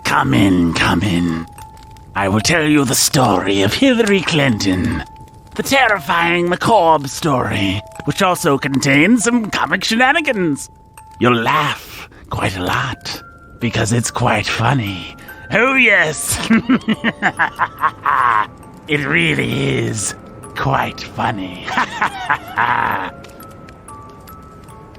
Come in, come in. I will tell you the story of Hilary Clinton. The terrifying, macabre story, which also contains some comic shenanigans. You'll laugh quite a lot, because it's quite funny. Oh, yes. It really is quite funny.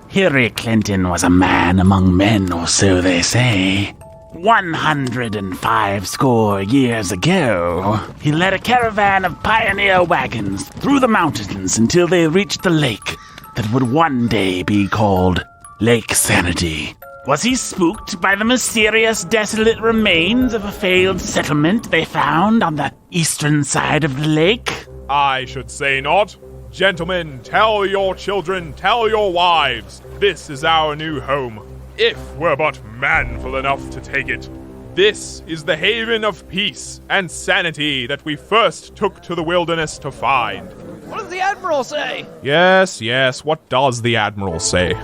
Hilary Clinton was a man among men, or so they say. 105 years ago, he led a caravan of pioneer wagons through the mountains until they reached the lake that would one day be called Lake Sanity. Was he spooked by the mysterious, desolate remains of a failed settlement they found on the eastern side of the lake? I should say not. Gentlemen, tell your children, tell your wives, this is our new home, if we're but manful enough to take it. This is the haven of peace and sanity that we first took to the wilderness to find. What does the Admiral say? Yes, what does the Admiral say?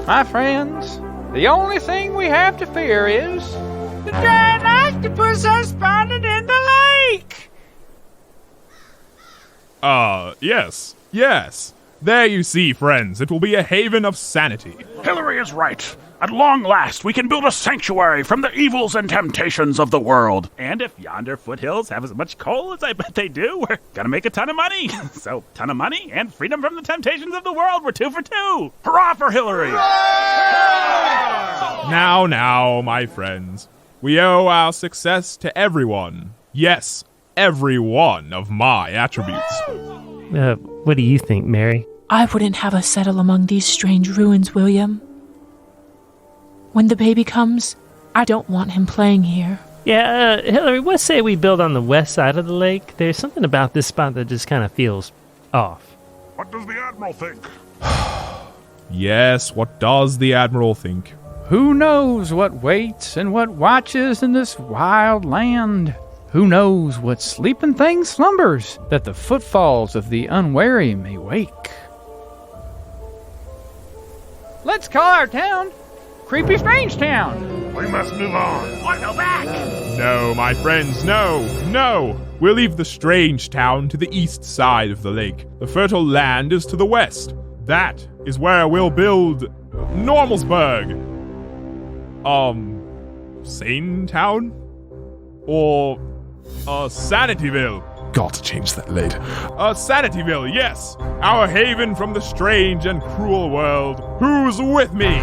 My friends, the only thing we have to fear is the giant octopus has spawned in the lake! Yes. There you see, friends, it will be a haven of sanity. Hilary is right. At long last, we can build a sanctuary from the evils and temptations of the world. And if yonder foothills have as much coal as I bet they do, we're gonna make a ton of money. So, ton of money and freedom from the temptations of the world. We're 2 for 2. Hurrah for Hilary! Now, my friends, we owe our success to everyone. Yes, every one of my attributes. What do you think, Mary? I wouldn't have us settle among these strange ruins, William. When the baby comes, I don't want him playing here. Yeah, Hilary, what say we build on the west side of the lake? There's something about this spot that just kind of feels off. What does the Admiral think? Yes, what does the Admiral think? Who knows what waits and what watches in this wild land? Who knows what sleeping thing slumbers, that the footfalls of the unwary may wake? Let's call our town Creepy Strange Town. We must move on. Or go back! No, my friends, no! We'll leave the strange town to the east side of the lake. The fertile land is to the west. That is where we'll build Normalsburg. Sane Town? Or Sanityville. Got to change that later. Sanityville, yes! Our haven from the strange and cruel world. Who's with me?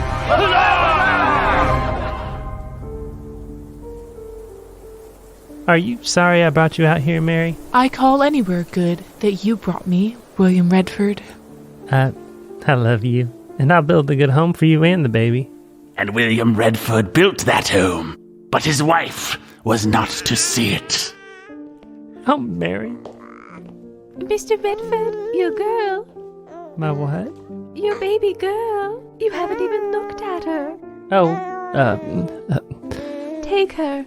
Are you sorry I brought you out here, Mary? I call anywhere good that you brought me, William Redford. I love you, and I'll build a good home for you and the baby. And William Redford built that home, but his wife was not to see it. Oh, Mary. Mr. Redford, your girl. My what? Your baby girl. You haven't even looked at her. Take her.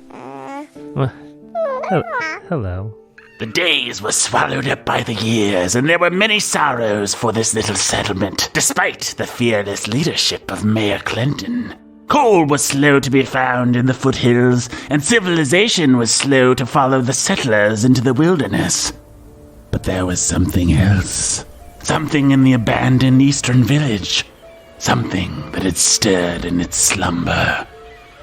Hello. The days were swallowed up by the years, and there were many sorrows for this little settlement, despite the fearless leadership of Mayor Clinton. Coal was slow to be found in the foothills, and civilization was slow to follow the settlers into the wilderness. But there was something else. Something in the abandoned eastern village. Something that had stirred in its slumber.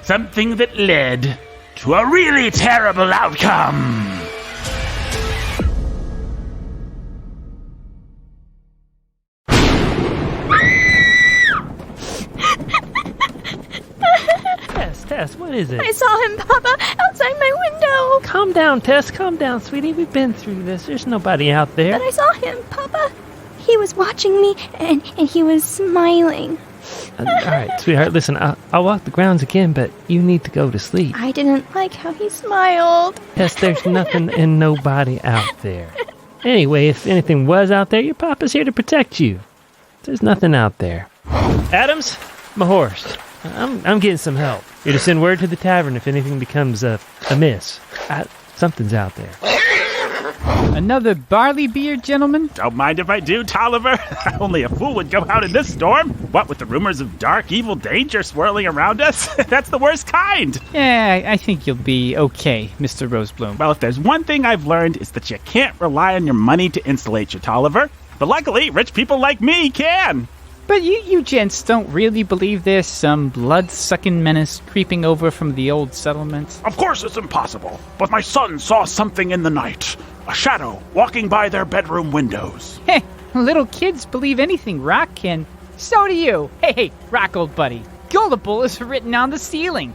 Something that led to a really terrible outcome. Tess, what is it? I saw him, Papa, outside my window. Calm down, Tess. Calm down, sweetie. We've been through this. There's nobody out there. But I saw him, Papa. He was watching me, and he was smiling. All right, sweetheart, listen, I'll walk the grounds again, but you need to go to sleep. I didn't like how he smiled. Tess, there's nothing and nobody out there. Anyway, if anything was out there, your papa's here to protect you. There's nothing out there. Adams, my horse. I'm getting some help. You're to send word to the tavern if anything becomes amiss. Something's out there. Another barley beer, gentlemen? Don't mind if I do, Tolliver. Only a fool would go out in this storm. What with the rumors of dark, evil danger swirling around us? That's the worst kind. Yeah, I think you'll be okay, Mr. Rosebloom. Well, if there's one thing I've learned, is that you can't rely on your money to insulate you, Tolliver. But luckily, rich people like me can. But you gents don't really believe there's some blood-sucking menace creeping over from the old settlement? Of course it's impossible, but my son saw something in the night. A shadow walking by their bedroom windows. Heh, little kids believe anything Rock can. So do you. Hey, Rock, old buddy. Gullible is written on the ceiling.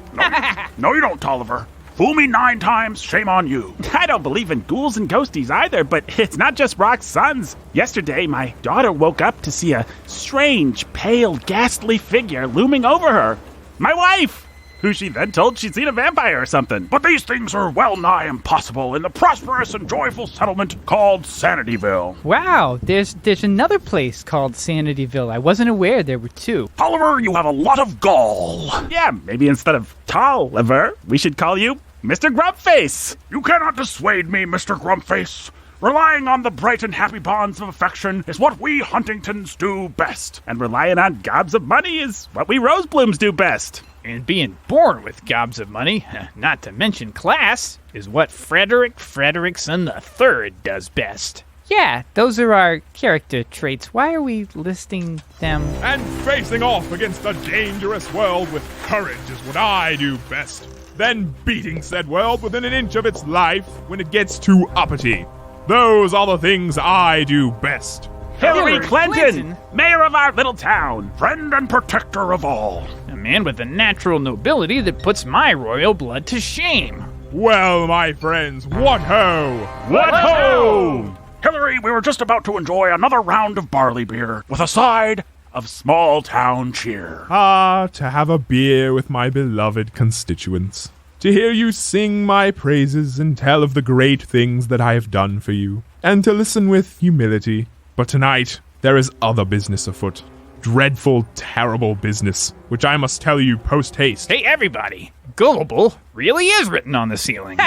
No, you don't, Tolliver. Fool me 9 times, shame on you. I don't believe in ghouls and ghosties either, but it's not just Rock's sons. Yesterday, my daughter woke up to see a strange, pale, ghastly figure looming over her. My wife! Who she then told she'd seen a vampire or something. But these things are well nigh impossible in the prosperous and joyful settlement called Sanityville. Wow, there's another place called Sanityville. I wasn't aware there were 2. Tolliver, you have a lot of gall. Yeah, maybe instead of Tolliver, we should call you Mr. Grumpface. You cannot dissuade me, Mr. Grumpface. Relying on the bright and happy bonds of affection is what we Huntingtons do best. And relying on gobs of money is what we Roseblooms do best. And being born with gobs of money, not to mention class, is what Frederick Frederickson III does best. Yeah, those are our character traits. Why are we listing them? And facing off against a dangerous world with courage is what I do best. Then beating said world within an inch of its life when it gets too uppity. Those are the things I do best. Hilary Clinton, mayor of our little town. Friend and protector of all. A man with a natural nobility that puts my royal blood to shame. Well, my friends, what ho! What ho! Hilary, we were just about to enjoy another round of barley beer with a side of small town cheer. Ah, to have a beer with my beloved constituents. To hear you sing my praises and tell of the great things that I have done for you. And to listen with humility. But tonight, there is other business afoot. Dreadful, terrible business, which I must tell you post-haste. Hey, everybody! Gullible really is written on the ceiling.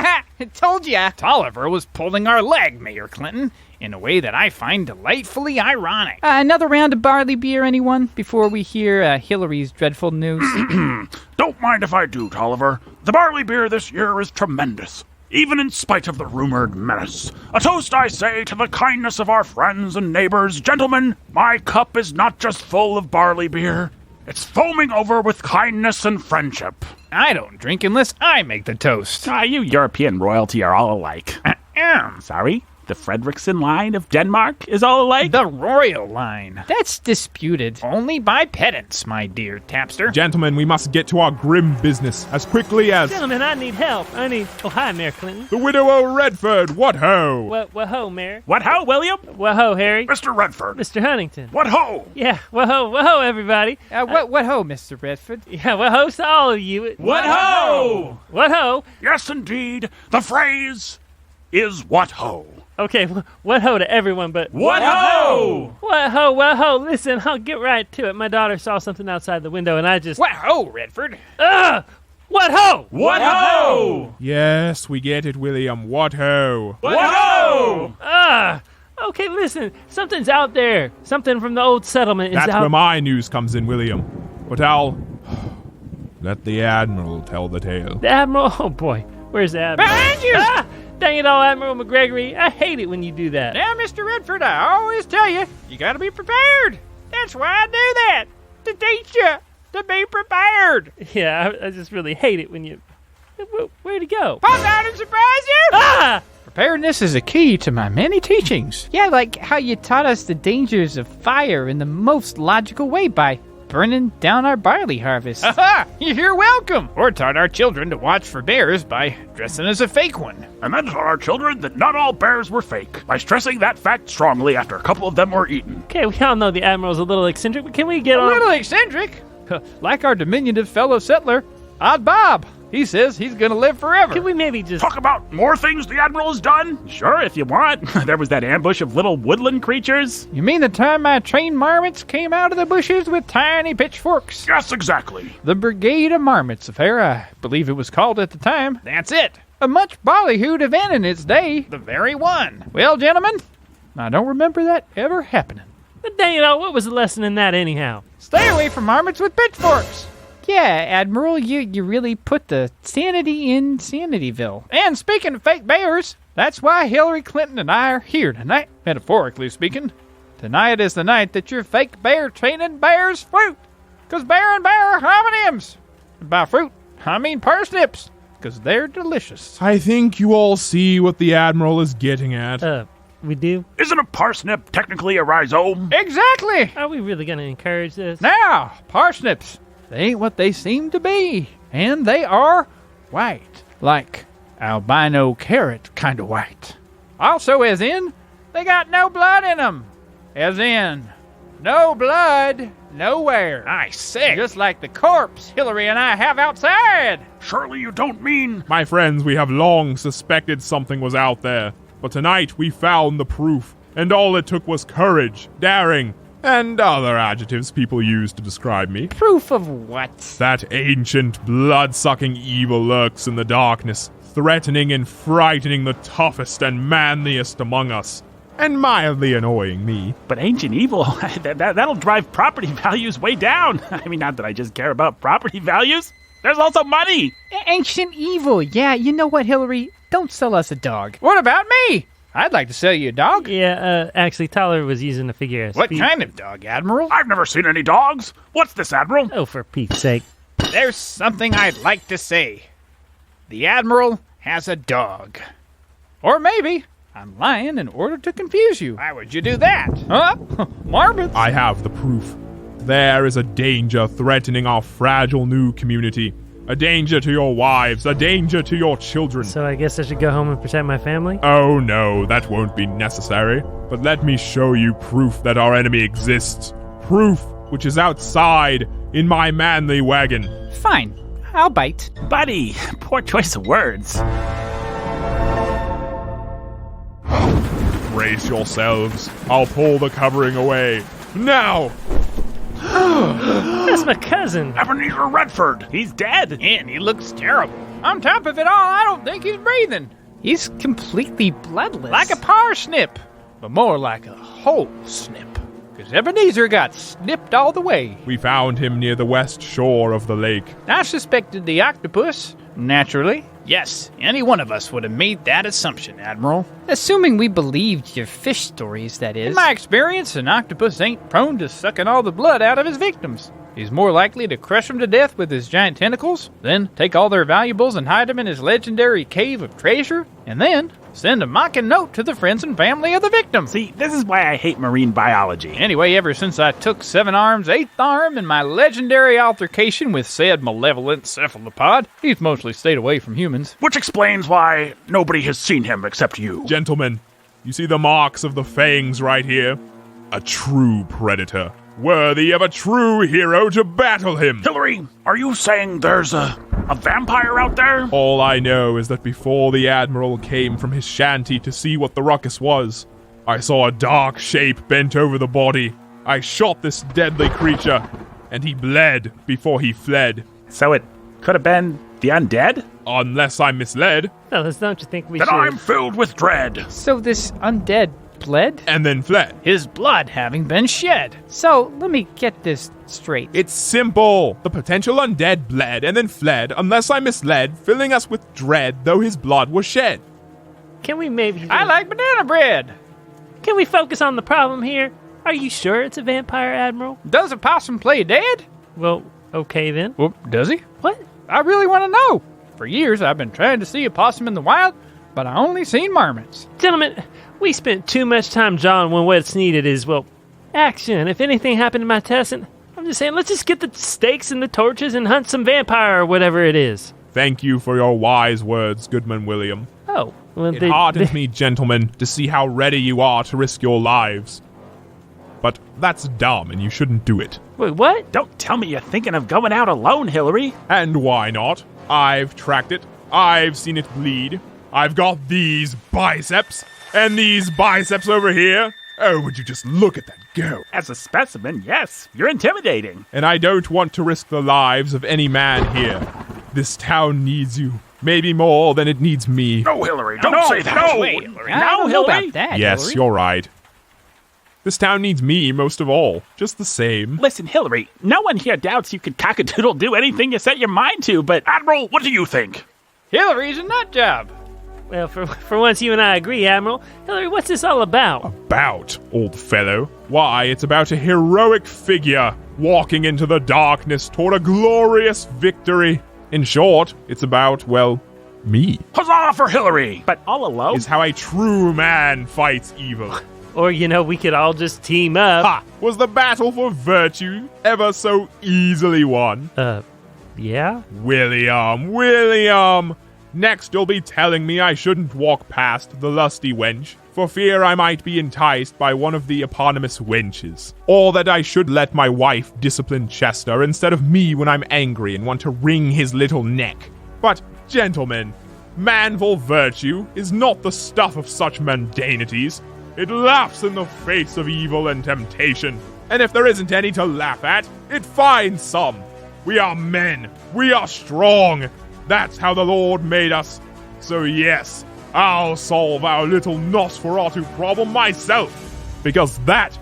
Told ya! Tolliver was pulling our leg, Mayor Clinton, in a way that I find delightfully ironic. Another round of barley beer, anyone? Before we hear Hilary's dreadful news. Don't mind if I do, Tolliver. The barley beer this year is tremendous, even in spite of the rumored menace. A toast, I say, to the kindness of our friends and neighbors. Gentlemen, my cup is not just full of barley beer. It's foaming over with kindness and friendship. I don't drink unless I make the toast. You European royalty are all alike. Sorry? The Frederickson line of Denmark is all alike? The royal line. That's disputed. Only by pedants, my dear Tapster. Gentlemen, we must get to our grim business as quickly as... Gentlemen, I need help. Oh, hi, Mayor Clinton. The widow o' Redford, what ho! What ho, Mayor? What ho, William? What ho, Harry? Mr. Redford. Mr. Huntington. What ho! Yeah, what ho, everybody. What ho, Mr. Redford? Yeah, what ho's to all of you. What ho! What ho? Yes, indeed. The phrase is what ho. Okay, what ho to everyone, but... What ho! What ho? Listen, I'll get right to it. My daughter saw something outside the window, and I just... What ho, Redford? What ho! What ho! Yes, we get it, William. What ho! What ho! Okay, listen. Something's out there. Something from the old settlement is That's out... where my news comes in, William. But I'll... let the Admiral tell the tale. The Admiral? Oh, boy. Where's the Admiral? Behind you! Dang it all, Admiral McGregory. I hate it when you do that. Now, Mr. Redford, I always tell you, you gotta be prepared. That's why I do that. To teach you to be prepared. Yeah, I just really hate it when you... Where'd he go? Pop out and surprise you! Preparedness is a key to my many teachings. Yeah, like how you taught us the dangers of fire in the most logical way by burning down our barley harvest. Aha! You're welcome. Or taught our children to watch for bears by dressing as a fake one. And then taught our children that not all bears were fake, by stressing that fact strongly after a couple of them were eaten. Okay, we all know the Admiral's a little eccentric, but can we get on... A little eccentric? Like our diminutive fellow settler, Odd Bob. He says he's gonna live forever. Can we maybe just... Talk about more things the Admiral has done? Sure, if you want. There was that ambush of little woodland creatures. You mean the time my trained marmots came out of the bushes with tiny pitchforks? Yes, exactly. The Brigade of Marmots affair, I believe it was called at the time. That's it. A much ballyhooed event in its day. The very one. Well, gentlemen, I don't remember that ever happening. But dang it all, what was the lesson in that anyhow? Stay away from marmots with pitchforks. Yeah, Admiral, you really put the sanity in Sanityville. And speaking of fake bears, that's why Hillary Clinton and I are here tonight, metaphorically speaking. Tonight is the night that your fake bear training bears fruit. Because bear and bear are homonyms. And by fruit, I mean parsnips. Because they're delicious. I think you all see what the Admiral is getting at. We do? Isn't a parsnip technically a rhizome? Exactly. Are we really going to encourage this? Now, parsnips, they ain't what they seem to be. And they are white. Like albino carrot kind of white. Also, as in, they got no blood in them. As in, no blood nowhere. I say. Just like the corpse Hilary and I have outside. Surely you don't mean... My friends, we have long suspected something was out there. But tonight we found the proof, and all it took was courage, daring, and other adjectives people use to describe me. Proof of what? That ancient, blood-sucking evil lurks in the darkness, threatening and frightening the toughest and manliest among us, and mildly annoying me. But ancient evil, that'll drive property values way down. I mean, not that I just care about property values. There's also money. Ancient evil. Yeah, you know what, Hilary? Don't sell us a dog. What about me? I'd like to sell you a dog. Yeah, actually, Tyler was using a figure of What speech. kind of dog, Admiral? I've never seen any dogs. What's this, Admiral? Oh, for Pete's sake. There's something I'd like to say. The Admiral has a dog. Or maybe I'm lying in order to confuse you. Why would you do that? Huh? Marmots? I have the proof. There is a danger threatening our fragile new community. A danger to your wives, a danger to your children. So I guess I should go home and protect my family? Oh no, that won't be necessary. But let me show you proof that our enemy exists. Proof which is outside in my manly wagon. Fine. I'll bite. Buddy, poor choice of words. Brace yourselves. I'll pull the covering away. Now! That's my cousin. Ebenezer Redford. He's dead. And he looks terrible. On top of it all, I don't think he's breathing. He's completely bloodless. Like a parsnip, but more like a whole snip. Because Ebenezer got snipped all the way. We found him near the west shore of the lake. I suspected the octopus, naturally. Yes, any one of us would have made that assumption, Admiral. Assuming we believed your fish stories, that is. In my experience, an octopus ain't prone to sucking all the blood out of his victims. He's more likely to crush them to death with his giant tentacles, then take all their valuables and hide them in his legendary cave of treasure, and then send a mocking note to the friends and family of the victim. See, this is why I hate marine biology. Anyway, ever since I took 7 Arms' 8th arm in my legendary altercation with said malevolent cephalopod, he's mostly stayed away from humans. Which explains why nobody has seen him except you. Gentlemen, you see the marks of the fangs right here? A true predator. Worthy of a true hero to battle him. Hilary, are you saying there's a vampire out there? All I know is that before the Admiral came from his shanty to see what the ruckus was, I saw a dark shape bent over the body. I shot this deadly creature, and he bled before he fled. So it could have been the undead? Unless I'm misled. Fellas, don't you think we Then should... I'm filled with dread. So this undead bled? And then fled. His blood having been shed. So, let me get this straight. It's simple. The potential undead bled and then fled, unless I'm misled, filling us with dread though his blood was shed. Can we maybe... I like banana bread. Can we focus on the problem here? Are you sure it's a vampire, Admiral? Does a possum play dead? Well, okay then. Well, does he? What? I really want to know. For years, I've been trying to see a possum in the wild, but I only seen marmots. Gentlemen, we spent too much time drawing when what's needed is, well, action. If anything happened to my Tessin, I'm just saying, let's just get the stakes and the torches and hunt some vampire or whatever it is. Thank you for your wise words, Goodman William. Oh, well, It heartens me, gentlemen, to see how ready you are to risk your lives. But that's dumb, and you shouldn't do it. Wait, what? Don't tell me you're thinking of going out alone, Hilary. And why not? I've tracked it. I've seen it bleed. I've got these biceps, and these biceps over here. Oh, would you just look at that go? As a specimen, yes, you're intimidating. And I don't want to risk the lives of any man here. This town needs you. Maybe more than it needs me. No, Hilary, don't say that. No, wait, Hilary. I don't know about that, Yes, Hilary. you're right. This town needs me most of all. Just the same. Listen, Hilary, no one here doubts you could cock-a-doodle do anything you set your mind to, but Admiral, what do you think? Hilary's a nut job. Well, for once you and I agree, Admiral. Hilary, what's this all about? About, old fellow. Why, it's about a heroic figure walking into the darkness toward a glorious victory. In short, it's about, well, me. Huzzah for Hilary! but all alone? Is how a true man fights evil. Or, we could all just team up. Ha! Was the battle for virtue ever so easily won? Yeah? William! Next you'll be telling me I shouldn't walk past the lusty wench, for fear I might be enticed by one of the eponymous wenches. Or that I should let my wife discipline Chester instead of me when I'm angry and want to wring his little neck. But, gentlemen, manful virtue is not the stuff of such mundanities. It laughs in the face of evil and temptation. And if there isn't any to laugh at, it finds some. We are men. We are strong. That's how the Lord made us. So yes, I'll solve our little Nosferatu problem myself. Because that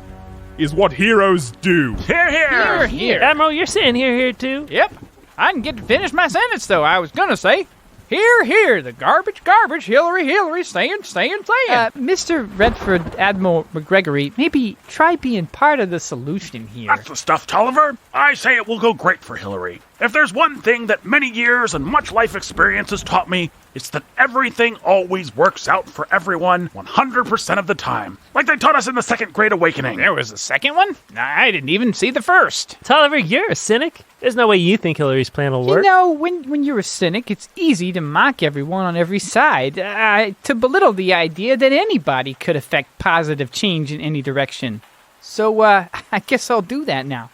is what heroes do. Hear, hear! Here. Admiral, you're saying here too? Yep. I didn't get to finish my sentence, though. I was gonna say, here, the garbage, Hilary, staying. Mr. Redford, Admiral McGregory, maybe try being part of the solution here. That's the stuff, Tolliver. I say it will go great for Hilary. If there's one thing that many years and much life experience has taught me, it's that everything always works out for everyone 100% of the time. Like they taught us in the Second Great Awakening. There was a second one? I didn't even see the first. Tolliver, you're a cynic. There's no way you think Hilary's plan will work. You know, when you're a cynic, it's easy to mock everyone on every side, to belittle the idea that anybody could affect positive change in any direction. So, I guess I'll do that now.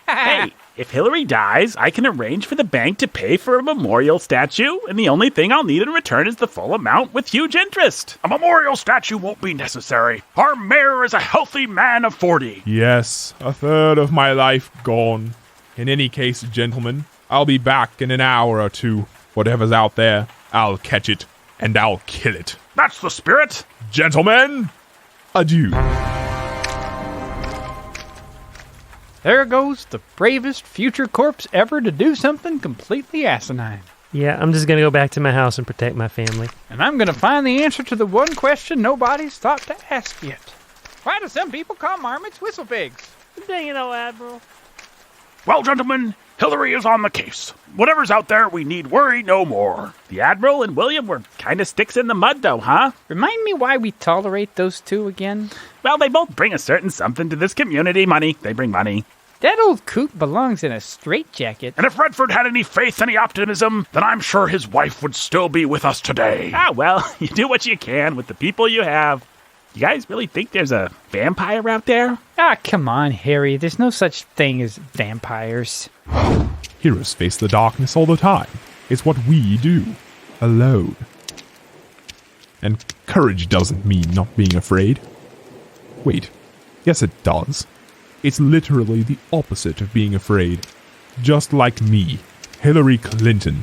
Hey, if Hilary dies, I can arrange for the bank to pay for a memorial statue, and the only thing I'll need in return is the full amount with huge interest. A memorial statue won't be necessary. Our mayor is a healthy man of 40. Yes, a third of my life gone. In any case, gentlemen, I'll be back in an hour or two. Whatever's out there, I'll catch it, and I'll kill it. That's the spirit. Gentlemen, adieu. There goes the bravest future corpse ever to do something completely asinine. Yeah, I'm just gonna go back to my house and protect my family. And I'm gonna find the answer to the one question nobody's thought to ask yet. Why do some people call marmots whistlepigs? Admiral. Well, gentlemen, Hilary is on the case. Whatever's out there, we need worry no more. The Admiral and William were kind of sticks in the mud, though, huh? Remind me why we tolerate those two again? Well, they both bring a certain something to this community. Money. They bring money. That old coot belongs in a straitjacket. And if Redford had any faith, any optimism, then I'm sure his wife would still be with us today. Ah, well, you do what you can with the people you have. You guys really think there's a vampire out there? Ah, come on, Harry. There's no such thing as vampires. Heroes face the darkness all the time. It's what we do. Alone. And courage doesn't mean not being afraid. Wait. Yes, it does. It's literally the opposite of being afraid. Just like me, Hillary Clinton.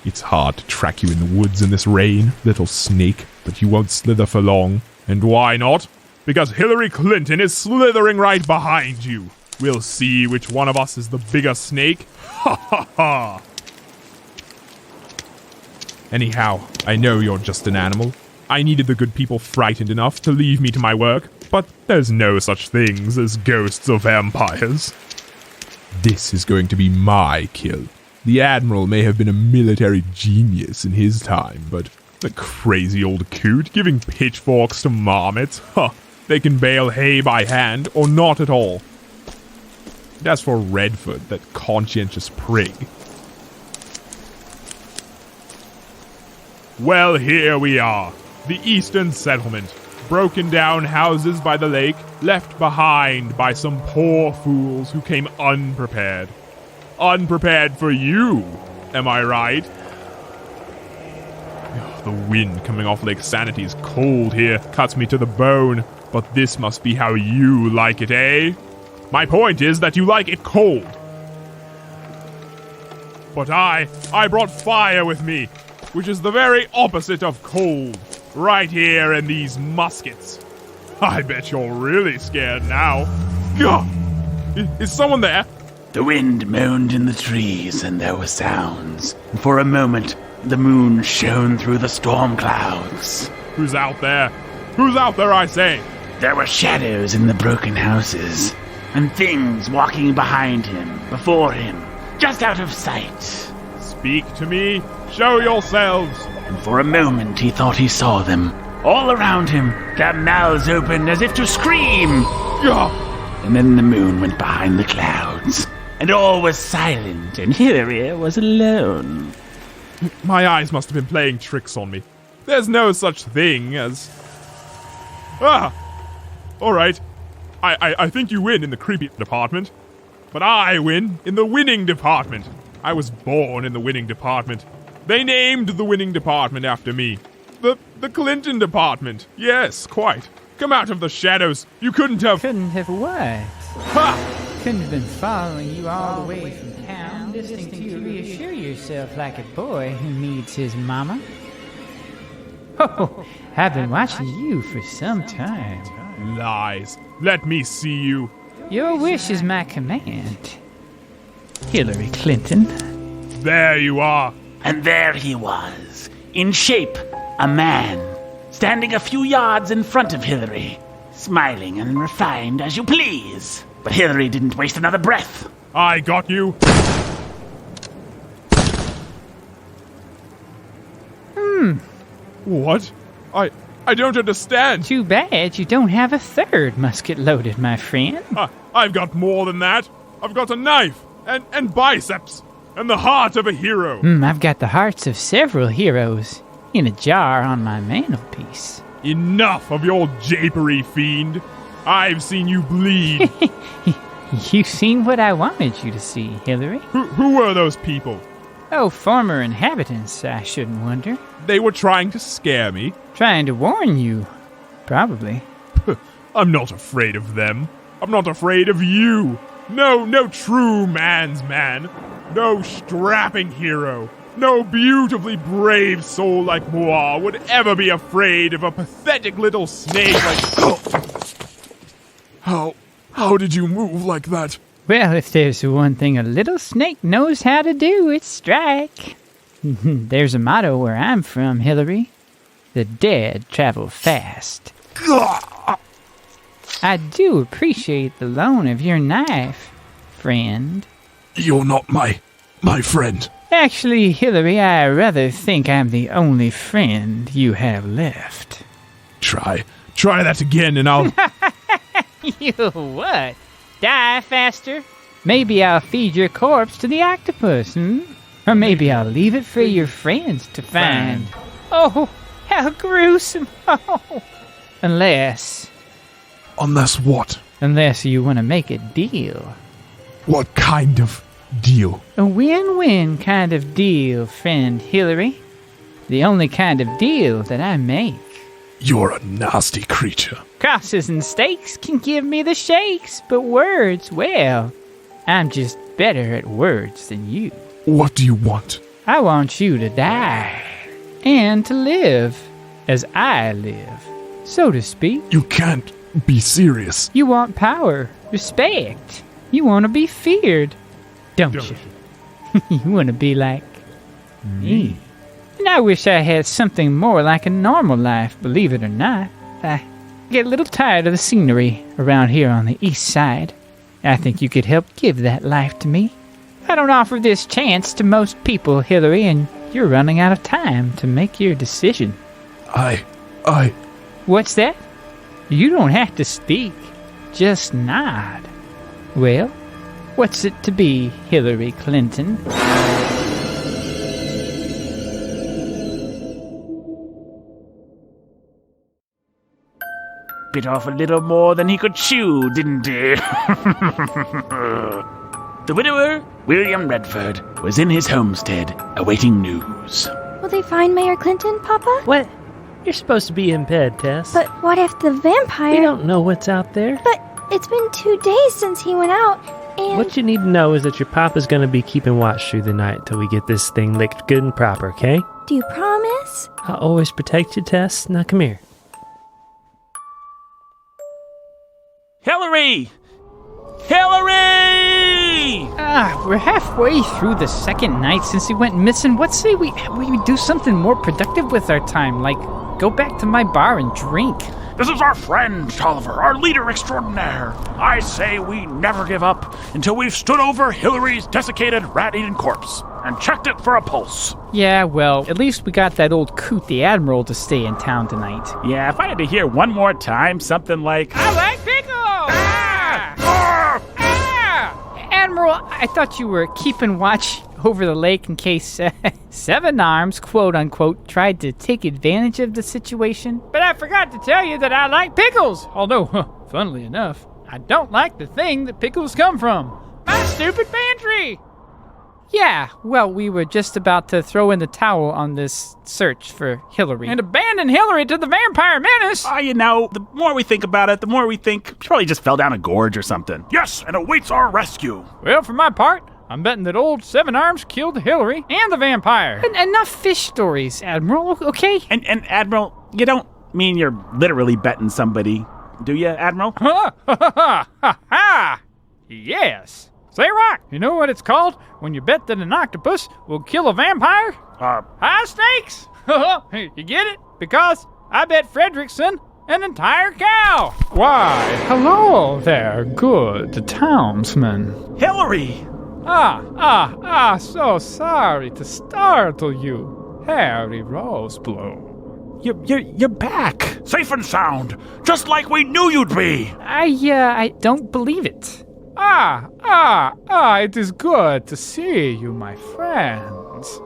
It's hard to track you in the woods in this rain, little snake, but you won't slither for long. And why not? Because Hillary Clinton is slithering right behind you. We'll see which one of us is the bigger snake. Ha ha ha! Anyhow, I know you're just an animal. I needed the good people frightened enough to leave me to my work, but there's no such things as ghosts or vampires. This is going to be my kill. The Admiral may have been a military genius in his time, but the crazy old coot giving pitchforks to marmots, they can bale hay by hand or not at all. And as for Redford, that conscientious prig. Well, here we are. The Eastern Settlement. Broken down houses by the lake, left behind by some poor fools who came unprepared. Unprepared for you, am I right? The wind coming off Lake Sanity is cold here, cuts me to the bone, but this must be how you like it, eh? My point is that you like it cold. But I brought fire with me, which is the very opposite of cold, right here in these muskets. I bet you're really scared now. Gah! Is someone there? The wind moaned in the trees, and there were sounds. And for a moment, the moon shone through the storm clouds. Who's out there? Who's out there, I say? There were shadows in the broken houses, and things walking behind him, before him, just out of sight. Speak to me. Show yourselves. And for a moment he thought he saw them. All around him, their mouths opened as if to scream. Gah! And then the moon went behind the clouds, and all was silent, and Hilary was alone. My eyes must have been playing tricks on me. There's no such thing as... Ah! Alright. I think you win in the creepy department. But I win in the winning department. I was born in the winning department. They named the winning department after me. The Clinton department. Yes, quite. Come out of the shadows. You couldn't have... Couldn't have what? Ha! Couldn't have been following you all the way from town, listening to you reassure yourself like a boy who needs his mama. Oh, I've been watching you for some time. Lies. Let me see you. Your wish is my command. Hilary Clinton. There you are. And there he was, in shape, a man, standing a few yards in front of Hilary, smiling and refined as you please. But Hilary didn't waste another breath. I got you. What? I don't understand. Too bad you don't have a third musket loaded, my friend. I've got more than that. I've got a knife and biceps and the heart of a hero. I've got the hearts of several heroes in a jar on my mantelpiece. Enough of your japery, fiend. I've seen you bleed. You've seen what I wanted you to see, Hilary. Who were those people? Oh, former inhabitants, I shouldn't wonder. They were trying to scare me. Trying to warn you, probably. I'm not afraid of them. I'm not afraid of you. No true man's man. No strapping hero. No beautifully brave soul like moi would ever be afraid of a pathetic little snake like... How did you move like that? Well, if there's one thing a little snake knows how to do, it's strike. There's a motto where I'm from, Hilary. The dead travel fast. I do appreciate the loan of your knife, friend. You're not my friend. Actually, Hilary, I rather think I'm the only friend you have left. Try that again and I'll... You what? Die faster? Maybe I'll feed your corpse to the octopus, Or maybe I'll leave it for your friends to find. Oh, how gruesome. Oh. Unless what? Unless you want to make a deal. What kind of deal? A win-win kind of deal, friend Hilary. The only kind of deal that I make. You're a nasty creature. Crosses and stakes can give me the shakes, but words, well, I'm just better at words than you. What do you want? I want you to die. And to live as I live, so to speak. You can't be serious. You want power, respect. You want to be feared, don't you? You want to be like me. And I wish I had something more like a normal life, believe it or not. I get a little tired of the scenery around here on the east side. I think you could help give that life to me. I don't offer this chance to most people, Hilary, and you're running out of time to make your decision. What's that? You don't have to speak. Just nod. Well, what's it to be, Hilary Clinton? Bit off a little more than he could chew, didn't he? The widower, William Redford, was in his homestead, awaiting news. Will they find Mayor Clinton, Papa? What? You're supposed to be in bed, Tess. But what if the vampire... We don't know what's out there. But it's been 2 days since he went out, And What you need to know is that your papa's gonna be keeping watch through the night till we get this thing licked good and proper, okay? do you promise? I'll always protect you, Tess. Now come here. Hilary! Hilary! We're halfway through the second night since he went missing. What say we do something more productive with our time, like go back to my bar and drink? This is our friend, Tolliver, our leader extraordinaire. I say we never give up until we've stood over Hilary's desiccated, rat-eaten corpse and checked it for a pulse. Yeah, well, at least we got that old coot, the Admiral, to stay in town tonight. Yeah, if I had to hear one more time something like, I like pickles! Admiral, I thought you were keeping watch over the lake in case Seven Arms, quote-unquote, tried to take advantage of the situation. But I forgot to tell you that I like pickles. Although, funnily enough, I don't like the thing that pickles come from. My stupid pantry! Yeah, well, we were just about to throw in the towel on this search for Hilary. And abandon Hilary to the vampire menace! the more we think about it, the more we think she probably just fell down a gorge or something. Yes, and awaits our rescue. Well, for my part, I'm betting that old Seven Arms killed Hilary and the vampire. Enough fish stories, Admiral, okay? And Admiral, you don't mean you're literally betting somebody, do you, Admiral? Ha ha ha ha ha! Yes. Say, Rock, you know what it's called when you bet that an octopus will kill a vampire? High stakes! You get it? Because I bet Fredrickson an entire cow. Why, hello there, good townsman. Hilary! So sorry to startle you, Harry Rosebloom. You're back. Safe and sound, just like we knew you'd be. I don't believe it. It is good to see you, my friends.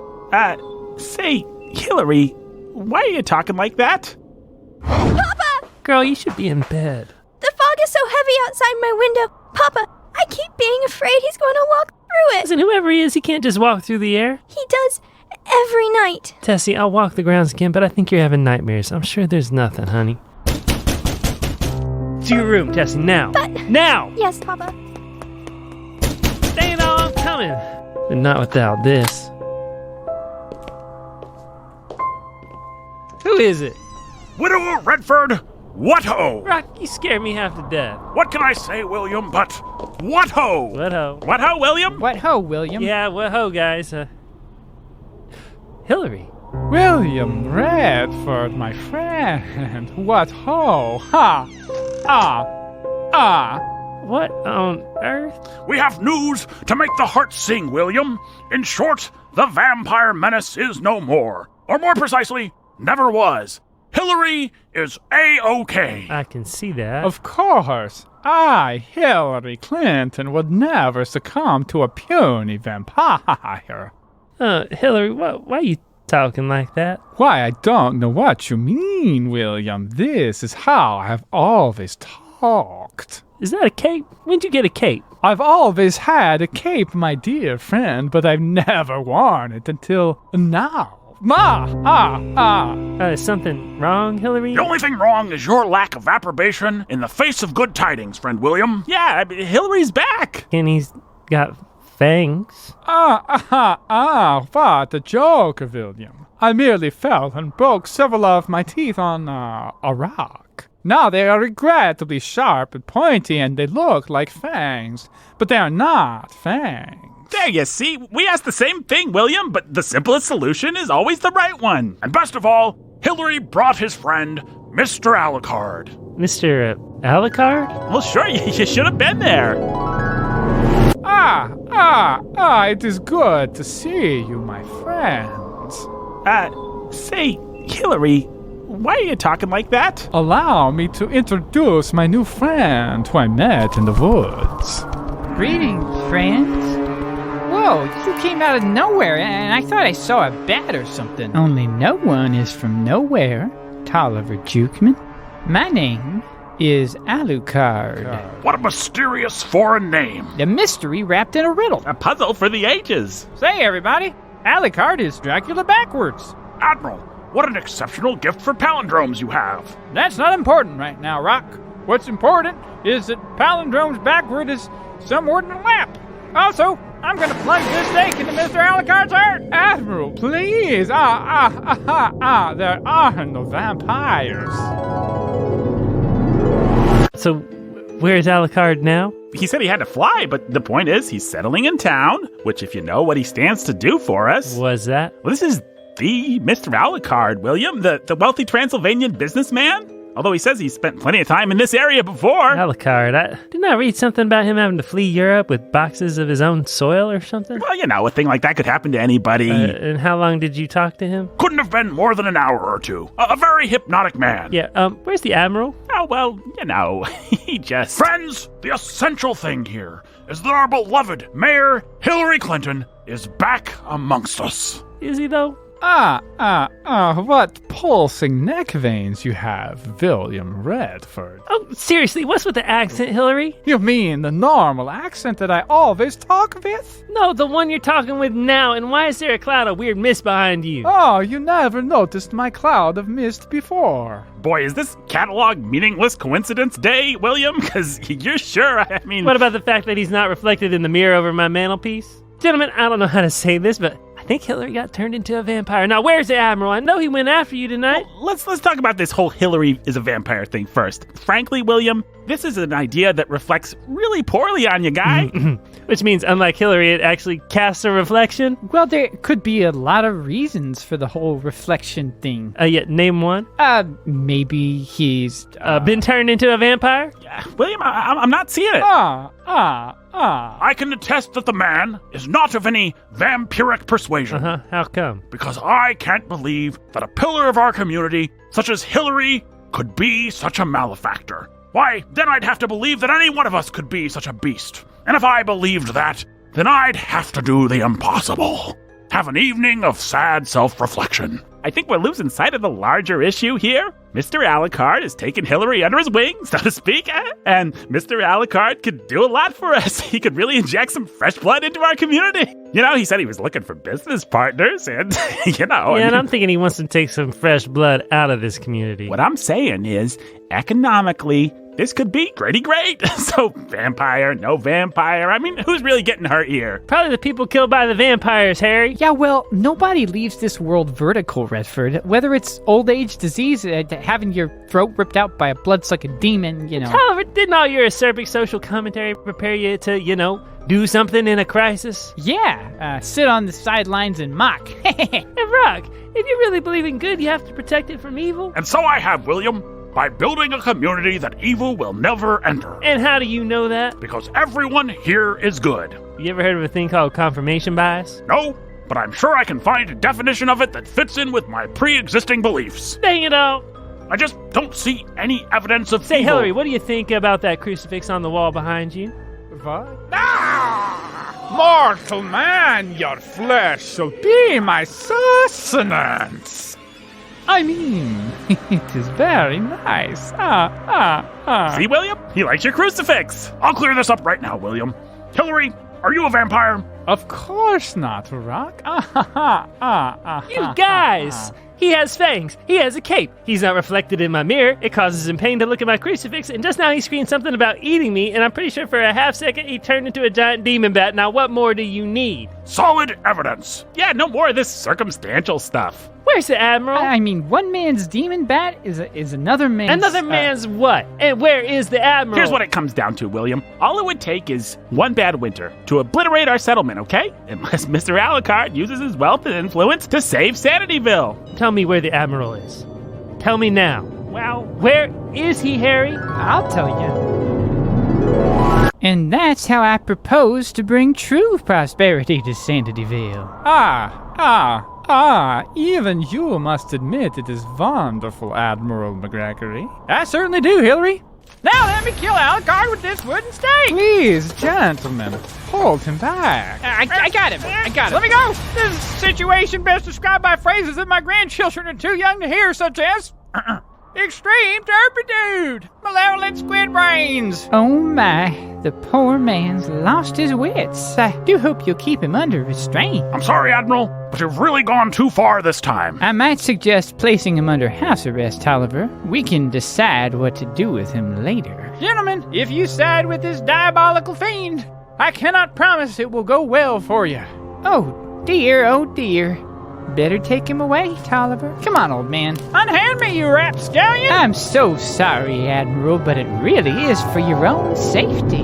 Say, Hilary, why are you talking like that? Papa! Girl, you should be in bed. The fog is so heavy outside my window. Papa, I keep being afraid he's going to walk through it. Listen, whoever he is, he can't just walk through the air. He does every night. Tessie, I'll walk the grounds again, but I think you're having nightmares. I'm sure there's nothing, honey. To your room, Tessie, now. But... Now! Yes, Papa. Staying all, I'm coming. But not without this. Who is it? Widower Redford, what-ho! Rock, you scared me half to death. What can I say, William, but what-ho! What ho? What ho, William? What ho, William? Yeah, what ho, guys. Hilary. William Redford, my friend. What ho? Ha! What on earth? We have news to make the heart sing, William. In short, the vampire menace is no more. Or more precisely, never was. Hilary is A-OK. I can see that. Of course, I, Hillary Clinton, would never succumb to a puny vampire. Hilary, why are you talking like that? Why, I don't know what you mean, William. This is how I have always talked. Is that a cape? When'd you get a cape? I've always had a cape, my dear friend, but I've never worn it until now. Is something wrong, Hilary? The only thing wrong is your lack of approbation in the face of good tidings, friend William. Yeah, Hilary's back. And he's got fangs. What a joke, William. I merely fell and broke several of my teeth on a rock. Now they are regrettably sharp and pointy, and they look like fangs, but they are not fangs. There you see, we asked the same thing, William, but the simplest solution is always the right one. And best of all, Hilary brought his friend, Mr. Alucard. Mr. Alucard? Well, sure, you should have been there. It is good to see you, my friends. Say, Hilary, why are you talking like that? Allow me to introduce my new friend who I met in the woods. Greetings, friends. Whoa, you came out of nowhere, and I thought I saw a bat or something. Only no one is from nowhere, Tolliver Jukeman. My name is Alucard. What a mysterious foreign name. The mystery wrapped in a riddle. A puzzle for the ages. Say, everybody, Alucard is Dracula backwards. Admiral, what an exceptional gift for palindromes you have. That's not important right now, Rock. What's important is that palindromes backward is somewhere in the lap. Also, I'm gonna plunge this stake into Mr. Alucard's heart. Admiral, please. There are no vampires. So, where's Alucard now? He said he had to fly, but the point is he's settling in town, which if you know what he stands to do for us. Was that? Well, this is the Mr. Alucard, William, the wealthy Transylvanian businessman. Although he says he's spent plenty of time in this area before. Alucard, didn't I read something about him having to flee Europe with boxes of his own soil or something? Well, you know, a thing like that could happen to anybody. And how long did you talk to him? Couldn't have been more than an hour or two. A very hypnotic man. Yeah, where's the Admiral? Oh, well, you know, he just... Friends, the essential thing here is that our beloved Mayor Hilary Clinton is back amongst us. Is he, though? What pulsing neck veins you have, William Redford. Oh, seriously, what's with the accent, Hilary? You mean the normal accent that I always talk with? No, the one you're talking with now, and why is there a cloud of weird mist behind you? Oh, you never noticed my cloud of mist before. Boy, is this catalog meaningless coincidence day, William? Because you're sure, I mean... What about the fact that he's not reflected in the mirror over my mantelpiece? Gentlemen, I don't know how to say this, but I think Hilary got turned into a vampire. Now, where's the Admiral? I know he went after you tonight. Well, let's talk about this whole Hilary is a vampire thing first. Frankly, William, this is an idea that reflects really poorly on you, guy. Which means, unlike Hilary, it actually casts a reflection? Well, there could be a lot of reasons for the whole reflection thing. Yeah, name one. Maybe he's... been turned into a vampire? Yeah, William, I'm not seeing it. I can attest that the man is not of any vampiric persuasion. How come? Because I can't believe that a pillar of our community, such as Hilary, could be such a malefactor. Why, then I'd have to believe that any one of us could be such a beast. And if I believed that, then I'd have to do the impossible. Have an evening of sad self-reflection. I think we're losing sight of the larger issue here. Mr. Alucard has taken Hilary under his wing, so to speak, and Mr. Alucard could do a lot for us. He could really inject some fresh blood into our community. You know, he said he was looking for business partners, and, you know... Yeah, and I'm thinking he wants to take some fresh blood out of this community. What I'm saying is, economically, this could be pretty great. So, vampire, no vampire, I mean, who's really getting hurt here? Probably the people killed by the vampires, Harry. Yeah, well, nobody leaves this world vertical, Redford. Whether it's old age, disease, having your throat ripped out by a blood-sucking demon, you know. However, didn't all your acerbic social commentary prepare you to, you know, do something in a crisis? Yeah, sit on the sidelines and mock. And Rock, if you really believe in good, you have to protect it from evil. And so I have, William, by building a community that evil will never enter. And how do you know that? Because everyone here is good. You ever heard of a thing called confirmation bias? No, but I'm sure I can find a definition of it that fits in with my pre-existing beliefs. Dang it all. I just don't see any evidence of Say, evil. Hilary, what do you think about that crucifix on the wall behind you? What? Mortal man, your flesh shall be my sustenance. I mean, it is very nice. See, William? He likes your crucifix. I'll clear this up right now, William. Hilary, are you a vampire? Of course not, Rock. You guys! He has fangs. He has a cape. He's not reflected in my mirror. It causes him pain to look at my crucifix. And just now he screamed something about eating me. And I'm pretty sure for a half second he turned into a giant demon bat. Now what more do you need? Solid evidence. Yeah, no more of this circumstantial stuff. Where's the Admiral? I mean, one man's demon bat is another man's... Another man's what? And where is the Admiral? Here's what it comes down to, William. All it would take is one bad winter to obliterate our settlement, okay? Unless Mr. Alucard uses his wealth and influence to save Sanityville. Tell me where the Admiral is. Tell me now. Well, where is he, Harry? I'll tell you. And that's how I propose to bring true prosperity to Sanityville. Even you must admit it is wonderful, Admiral McGregory. I certainly do, Hilary. Now let me kill Alucard with this wooden stake. Please, gentlemen, hold him back. I got him. Let me go. This situation best described by phrases that my grandchildren are too young to hear, such as... Extreme turpitude! Malevolent squid brains! Oh my, the poor man's lost his wits. I do hope you'll keep him under restraint. I'm sorry, Admiral, but you've really gone too far this time. I might suggest placing him under house arrest, Oliver. We can decide what to do with him later. Gentlemen, if you side with this diabolical fiend, I cannot promise it will go well for you. Oh dear. Better take him away, Tolliver. Come on, old man. Unhand me, you rapscallion! I'm so sorry, Admiral, but it really is for your own safety.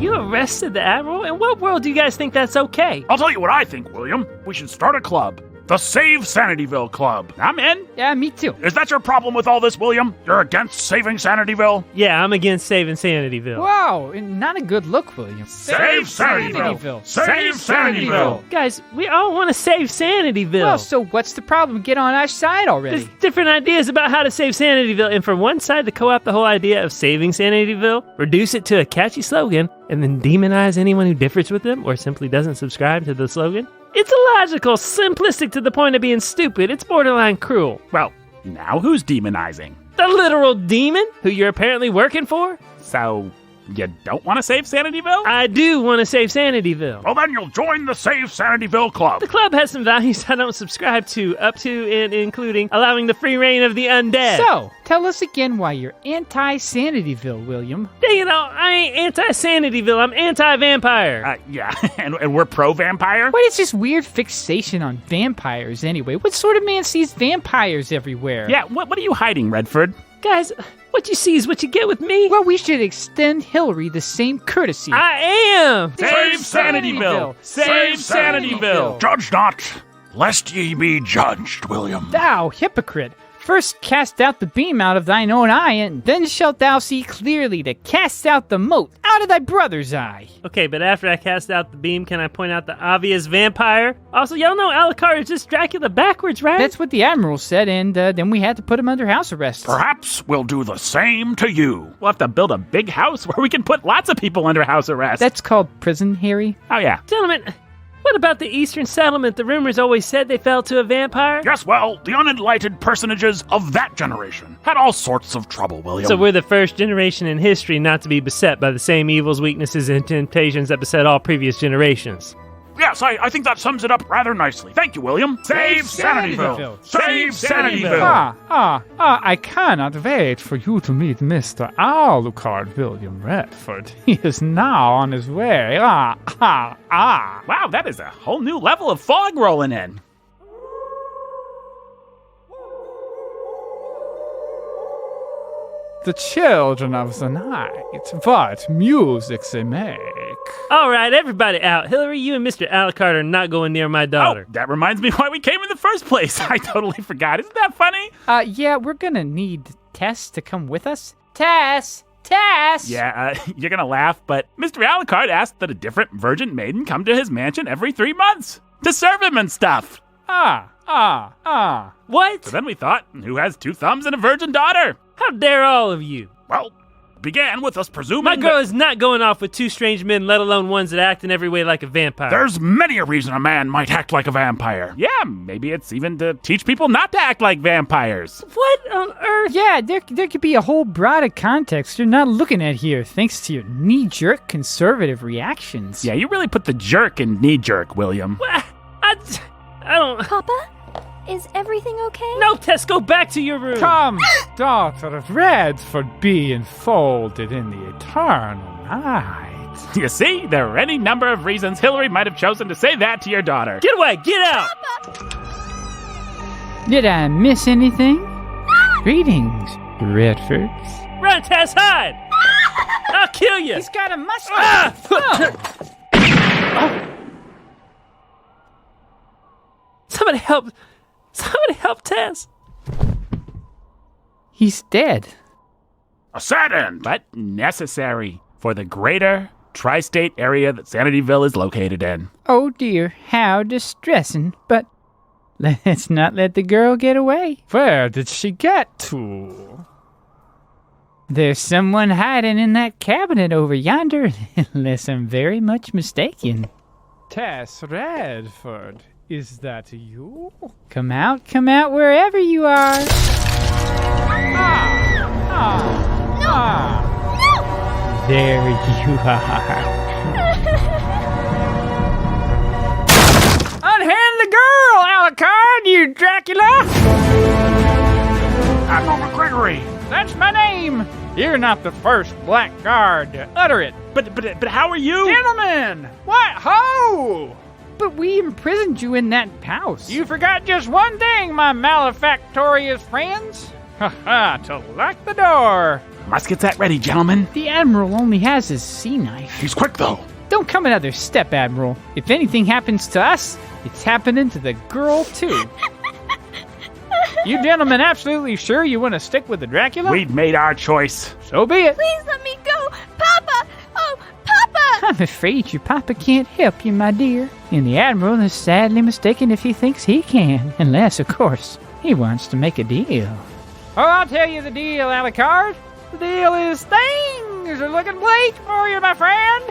You arrested the Admiral? In what world do you guys think that's okay? I'll tell you what I think, William. We should start a club. The Save Sanityville Club. I'm in. Yeah, me too. Is that your problem with all this, William? You're against saving Sanityville? Yeah, I'm against saving Sanityville. Wow, not a good look, William. Save Sanityville! Save Sanityville! Guys, we all want to save Sanityville. Well, so what's the problem? Get on our side already. There's different ideas about how to save Sanityville, and for one side to co-opt the whole idea of saving Sanityville, reduce it to a catchy slogan, and then demonize anyone who differs with them or simply doesn't subscribe to the slogan, it's illogical, simplistic to the point of being stupid. It's borderline cruel. Well, now who's demonizing? The literal demon who you're apparently working for? So, you don't want to save Sanityville? I do want to save Sanityville. Well, then you'll join the Save Sanityville Club. The club has some values I don't subscribe to, up to and including allowing the free reign of the undead. So, tell us again why you're anti-Sanityville, William. You know, I ain't anti-Sanityville, I'm anti-vampire. Yeah, and we're pro-vampire? What is this weird fixation on vampires anyway? What sort of man sees vampires everywhere? Yeah, what are you hiding, Redford? Guys, what you see is what you get with me. Well, we should extend Hilary the same courtesy. I am! Save Sanityville! Save Sanityville! Judge not, lest ye be judged, William. Thou hypocrite! First cast out the beam out of thine own eye, and then shalt thou see clearly to cast out the mote out of thy brother's eye. Okay, but after I cast out the beam, can I point out the obvious vampire? Also, y'all know Alucard is just Dracula backwards, right? That's what the Admiral said, and then we had to put him under house arrest. Perhaps we'll do the same to you. We'll have to build a big house where we can put lots of people under house arrest. That's called prison, Harry. Oh, yeah. Gentlemen, what about the Eastern Settlement? The rumors always said they fell to a vampire. Yes, well, the unenlightened personages of that generation had all sorts of trouble, William. So we're the first generation in history not to be beset by the same evils, weaknesses, and temptations that beset all previous generations. Yes, I think that sums it up rather nicely. Thank you, William. Save Sanityville! Save Sanityville! I cannot wait for you to meet Mr. Alucard William Redford. He is now on his way. Wow, that is a whole new level of fog rolling in. The children of the night, what music they make. All right, everybody out. Hilary, you and Mr. Alucard are not going near my daughter. Oh, that reminds me why we came in the first place. I totally forgot. Isn't that funny? Yeah, we're gonna need Tess to come with us. Tess! Yeah, you're gonna laugh, but Mr. Alucard asked that a different virgin maiden come to his mansion every 3 months to serve him and stuff. What? So then we thought, who has 2 thumbs and a virgin daughter? How dare all of you? Well, began with us presuming My girl is not going off with 2 strange men, let alone ones that act in every way like a vampire. There's many a reason a man might act like a vampire. Yeah, maybe it's even to teach people not to act like vampires. What on earth? Yeah, there could be a whole broader context you're not looking at here, thanks to your knee-jerk conservative reactions. Yeah, you really put the jerk in knee-jerk, William. What? I don't... Papa, is everything okay? No, Tess, go back to your room. Come, daughter of Redford, be enfolded in the eternal night. You see, there are any number of reasons Hilary might have chosen to say that to your daughter. Get away, get out! Did I miss anything? Greetings, Redfords. Run, Tess, hide! I'll kill you! He's got a mustache! Somebody help Tess! He's dead. A sad end. But necessary for the greater tri-state area that Sanityville is located in. Oh dear, how distressing. But let's not let the girl get away. Where did she get to? There's someone hiding in that cabinet over yonder, unless I'm very much mistaken. Tess Radford, is that you? Come out, wherever you are. There you are. Unhand the girl, Alucard, you Dracula! Admiral Gregory! That's my name! You're not the first blackguard to utter it. But how are you? Gentlemen! What ho! But we imprisoned you in that house. You forgot just one thing, my malefactorious friends. Ha to lock the door. Muskets at ready, gentlemen. The Admiral only has his sea knife. He's quick, though. Don't come another step, Admiral. If anything happens to us, it's happening to the girl, too. You gentlemen absolutely sure you want to stick with the Dracula? We've made our choice. So be it. Please let me go! Papa! Oh, Papa! I'm afraid your papa can't help you, my dear. And the Admiral is sadly mistaken if he thinks he can. Unless, of course, he wants to make a deal. Oh, I'll tell you the deal, Alucard. The deal is things are looking bleak for you, my friend.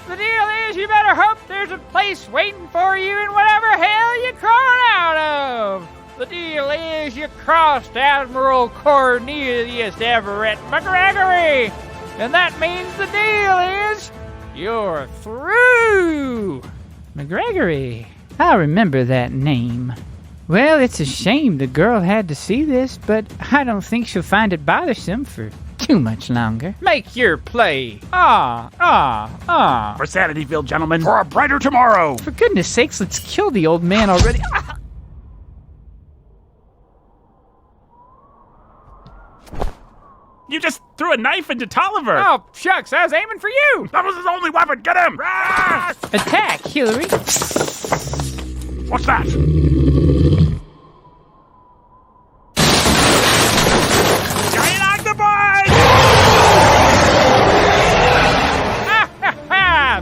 The deal is you better hope there's a place waiting for you in whatever hell you're crawling out of. The deal is you crossed Admiral Cornelius Everett McGregory. And that means the deal is you're through. McGregory. I remember that name. Well, it's a shame the girl had to see this, but I don't think she'll find it bothersome for too much longer. Make your play. For Sanityville, gentlemen. For a brighter tomorrow! For goodness sakes, let's kill the old man already. You just threw a knife into Tolliver. Oh, shucks, I was aiming for you. That was his only weapon! Get him! Ah! Attack, Hilary. What's that? Giant octopus!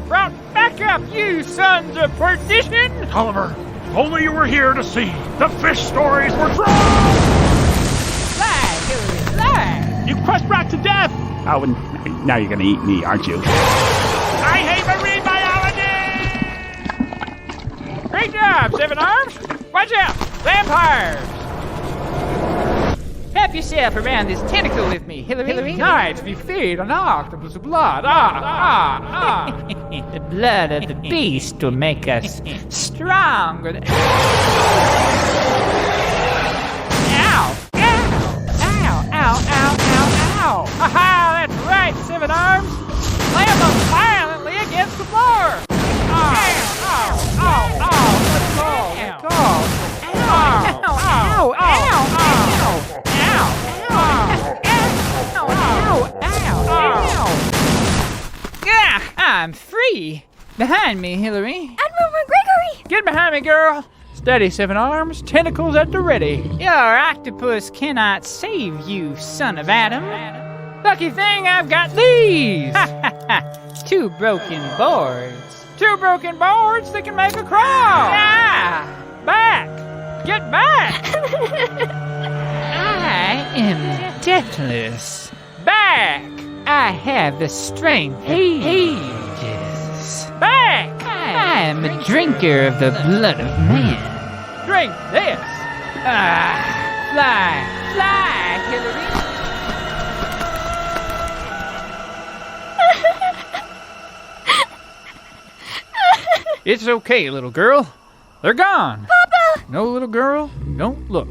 Brought back up, you sons of perdition! Oliver, if only you were here to see. The fish stories were true! Fly, Hilary, fly! You crushed Brock to death. Oh, and now you're gonna eat me, aren't you? I hate marine biology! Great job, Seven Arms! Watch out, vampires! Wrap yourself around this tentacle with me, Hilary. Knives be feed on octopus blood. The blood of the beast will make us stronger. Ow! Ow! Aha, that's right, Seven Arms! Slam them violently against the floor! I'm free. Behind me, Hilary. Admiral McGregory! Get behind me, girl! Steady, Seven Arms. Tentacles at the ready. Your octopus cannot save you, son of Adam. Lucky thing, I've got these! 2 broken boards. 2 broken boards that can make a cross! Ah! Back! Get back! I am deathless. Back! I have the strength of ages. Back! I am a drinker of the blood of man. Drink this! Fly, Hilary. It's okay, little girl. They're gone. Papa! No, little girl, don't look.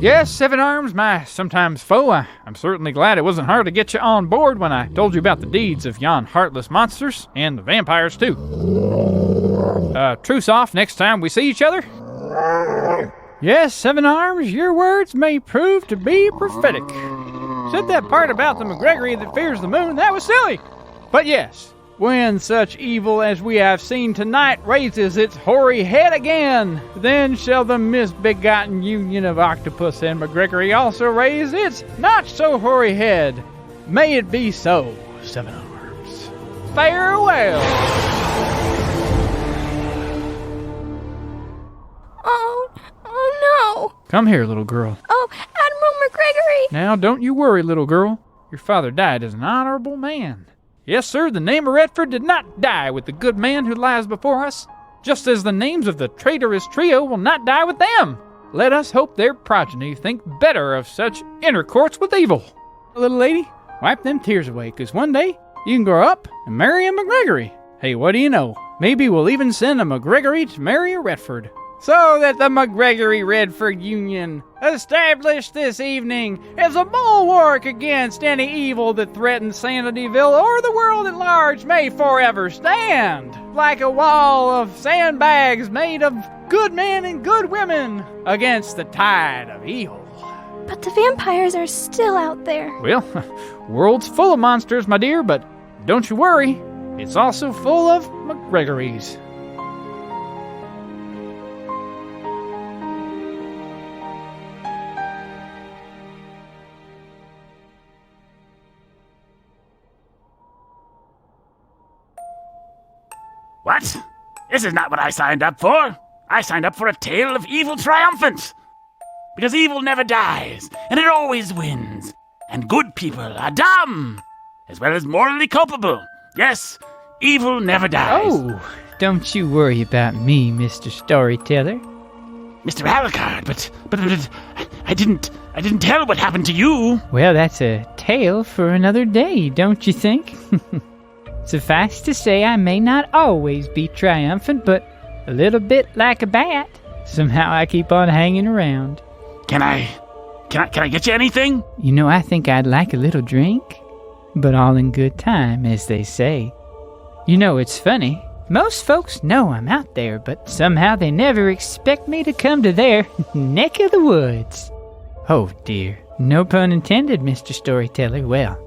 Yes, Seven Arms, my sometimes foe. I'm certainly glad it wasn't hard to get you on board when I told you about the deeds of yon heartless monsters, and the vampires, too. Truce off next time we see each other. Yes, Seven Arms, your words may prove to be prophetic. Said that part about the McGregory that fears the moon, that was silly. But yes, when such evil as we have seen tonight raises its hoary head again, then shall the misbegotten union of Octopus and McGregory also raise its not-so-hoary head. May it be so, Seven Arms. Farewell! Oh no! Come here, little girl. Oh, Admiral McGregory! Now, don't you worry, little girl. Your father died as an honorable man. Yes, sir, the name of Redford did not die with the good man who lies before us, just as the names of the traitorous trio will not die with them. Let us hope their progeny think better of such intercourse with evil. Little lady, wipe them tears away, 'cause one day you can grow up and marry a McGregory. Hey, what do you know? Maybe we'll even send a McGregory to marry a Redford. So that the McGregory-Redford union, established this evening, is a bulwark against any evil that threatens Sanityville or the world at large, may forever stand, like a wall of sandbags made of good men and good women against the tide of evil. But the vampires are still out there. Well, world's full of monsters, my dear, but don't you worry, it's also full of McGregorys. What? This is not what I signed up for. I signed up for a tale of evil triumphant. Because evil never dies, and it always wins. And good people are dumb, as well as morally culpable. Yes, evil never dies. Oh, don't you worry about me, Mr. Storyteller. Mr. Alucard, but I didn't tell what happened to you. Well, that's a tale for another day, don't you think? Suffice to say, I may not always be triumphant, but a little bit like a bat. Somehow I keep on hanging around. Can I get you anything? You know, I think I'd like a little drink, but all in good time, as they say. You know, it's funny. Most folks know I'm out there, but somehow they never expect me to come to their neck of the woods. Oh, dear. No pun intended, Mr. Storyteller. Well,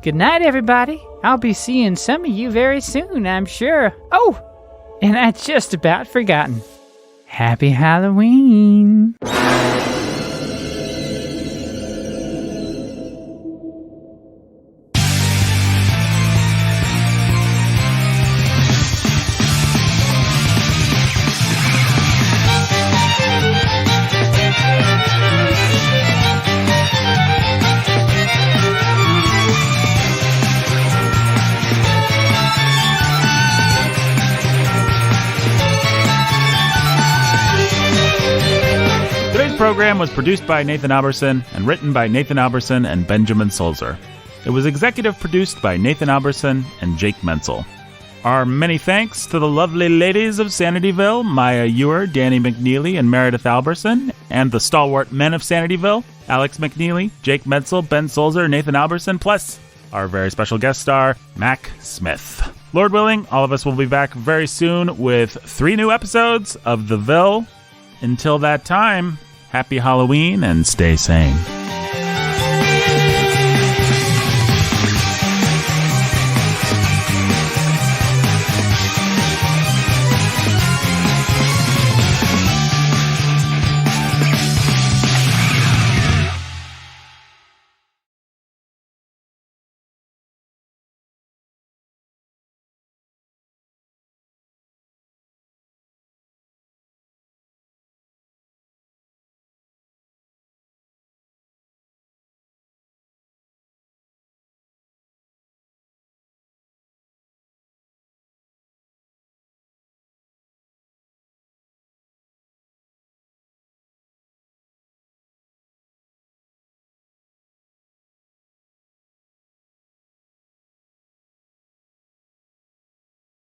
good night, everybody. I'll be seeing some of you very soon, I'm sure. Oh, and I'd just about forgotten. Happy Halloween. Program was produced by Nathan Alberson and written by Nathan Alberson and Benjamin Sulzer. It was executive produced by Nathan Alberson and Jake Menzel. Our many thanks to the lovely ladies of Sanityville, Maya Ewer, Danny McNeely, and Meredith Alberson, and the stalwart men of Sanityville, Alex McNeely, Jake Menzel, Ben Sulzer, Nathan Alberson, plus our very special guest star, Mac Smith. Lord willing, all of us will be back very soon with 3 new episodes of The Ville. Until that time, happy Halloween and stay sane.